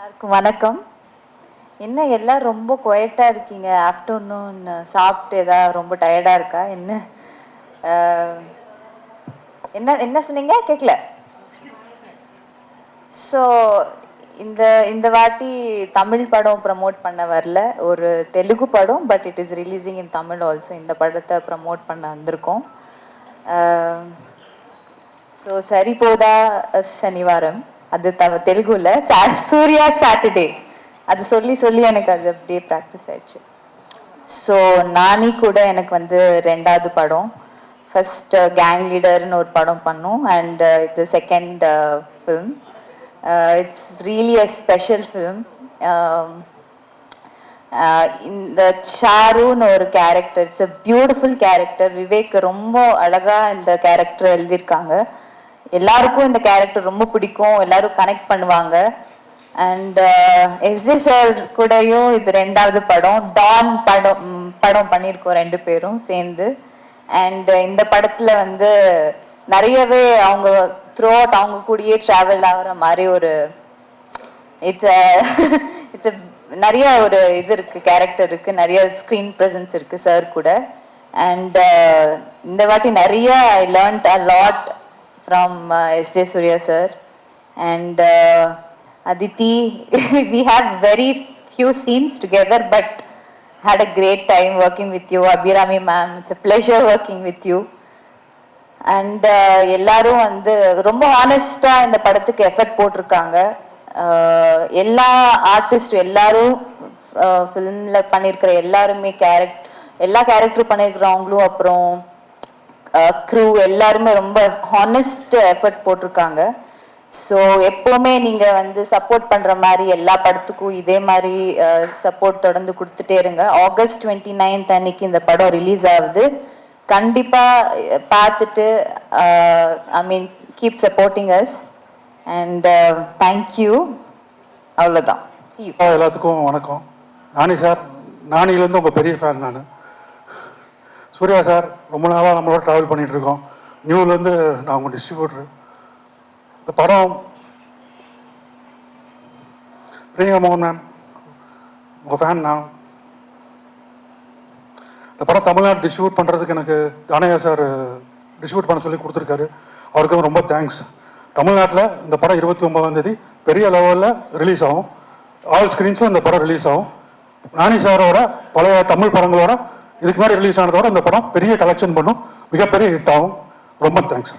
எல்லாருக்கும் வணக்கம். என்ன எல்லாம் ரொம்ப குவைட்டா இருக்கீங்க? ஆஃப்டர்நூன் சாப்பிட்டு ஏதாவது ரொம்ப டயர்டா இருக்கா என்ன? என்ன என்ன சொன்னீங்க? கேட்கல. ஸோ இந்த இந்த வாட்டி தமிழ் படம் ப்ரமோட் பண்ண வரல, ஒரு தெலுங்கு படம், but it is releasing in Tamil also. இந்த படத்தை ப்ரமோட் பண்ண வந்திருக்கோம். ஸோ சரிபோதா சனிவாரம், அது தெலுங்குல சூர்யா சாட்டர்டே, அது சொல்லி சொல்லி எனக்கு அது அப்படியே ப்ராக்டிஸ் ஆயிடுச்சு. ஸோ நானி கூட எனக்கு வந்து ரெண்டாவது படம். ஃபர்ஸ்ட் கேங் லீடர்னு ஒரு படம் பண்ணோம், அண்ட் இது second film. It's really a special film. இந்த சாருன்னு ஒரு character, it's a beautiful character. Vivek ரொம்ப அழகா இந்த கேரக்டர் எழுதியிருக்காங்க. எல்லாருக்கும் இந்த கேரக்டர் ரொம்ப பிடிக்கும், எல்லாரும் கனெக்ட் பண்ணுவாங்க. அண்ட் எஸ்ஜே சார் கூடயும் இது ரெண்டாவது படம், டான் படம் பண்ணியிருக்கோம் ரெண்டு பேரும் சேர்ந்து. அண்ட் இந்த படத்துல வந்து நிறையவே அவங்க த்ரூ அவுட் அவங்க கூடயே ட்ராவல் ஆகிற மாதிரி ஒரு இட்ஸ் நிறைய ஒரு இது இருக்கு, கேரக்டர் இருக்கு, நிறைய ஸ்க்ரீன் ப்ரெசன்ஸ் இருக்கு சார் கூட. அண்ட் இந்த வாட்டி நிறைய I learnt a lot from S.J. Surya sir and Aditi. We have very few scenes together, but had a great time working with you. Abhirami ma'am, it's a pleasure working with you. And எல்லாரும் வந்து ரொம்ப ஹானஸ்டா இந்த படத்துக்கு effort போட்டிருக்காங்க. எல்லா artist எல்லாரும் ஃபிலிம்ல பண்ணியிருக்கிற எல்லாருமே எல்லா கேரக்டரும் பண்ணியிருக்கிறவங்களும், அப்புறம் க்ரூ எல்லாருமே ரொம்ப ஹானஸ்ட் எஃபர்ட் போட்டிருக்காங்க. ஸோ எப்போவுமே நீங்கள் வந்து சப்போர்ட் பண்ணுற மாதிரி எல்லா படத்துக்கும் இதே மாதிரி சப்போர்ட் தொடர்ந்து கொடுத்துட்டே இருங்க. August 29 அன்னைக்கு இந்த படம் ரிலீஸ் ஆகுது. கண்டிப்பாக பார்த்துட்டு I mean keep supporting us and thank you. அவ்வளோதான். எல்லாத்துக்கும் வணக்கம். நானி சார், நானிலேருந்து உங்கள் பெரிய ஃபேன் நான். சூர்யா சார் ரொம்ப நாளாக நம்மளோட ட்ராவல் பண்ணிகிட்ருக்கோம். நியூலேருந்து நான் உங்கள் டிஸ்ட்ரிபியூட்ரு. இந்த படம் பிரியங்கா மோகன் மேம் உங்கள் ஃபேன் நான். இந்த படம் தமிழ்நாடு டிஸ்ட்ரிபியூட் பண்ணுறதுக்கு எனக்கு தானையா சார் டிஸ்ட்ரிபியூட் பண்ண சொல்லி கொடுத்துருக்காரு. அவருக்கு ரொம்ப தேங்க்ஸ். தமிழ்நாட்டில் இந்த படம் 29ஆம் தேதி பெரிய லெவலில் ரிலீஸ் ஆகும். ஆல் ஸ்க்ரீன்ஸும் இந்த படம் ரிலீஸ் ஆகும். நானி சாரோட பழைய தமிழ் படங்களோட இதுக்கு முன்னாடி ரிலீஸ் ஆனதோட இந்த படம் பெரிய கலெக்ஷன் பண்ணும், மிகப்பெரிய ஹிட் ஆகும். ரொம்ப தேங்க்ஸ்.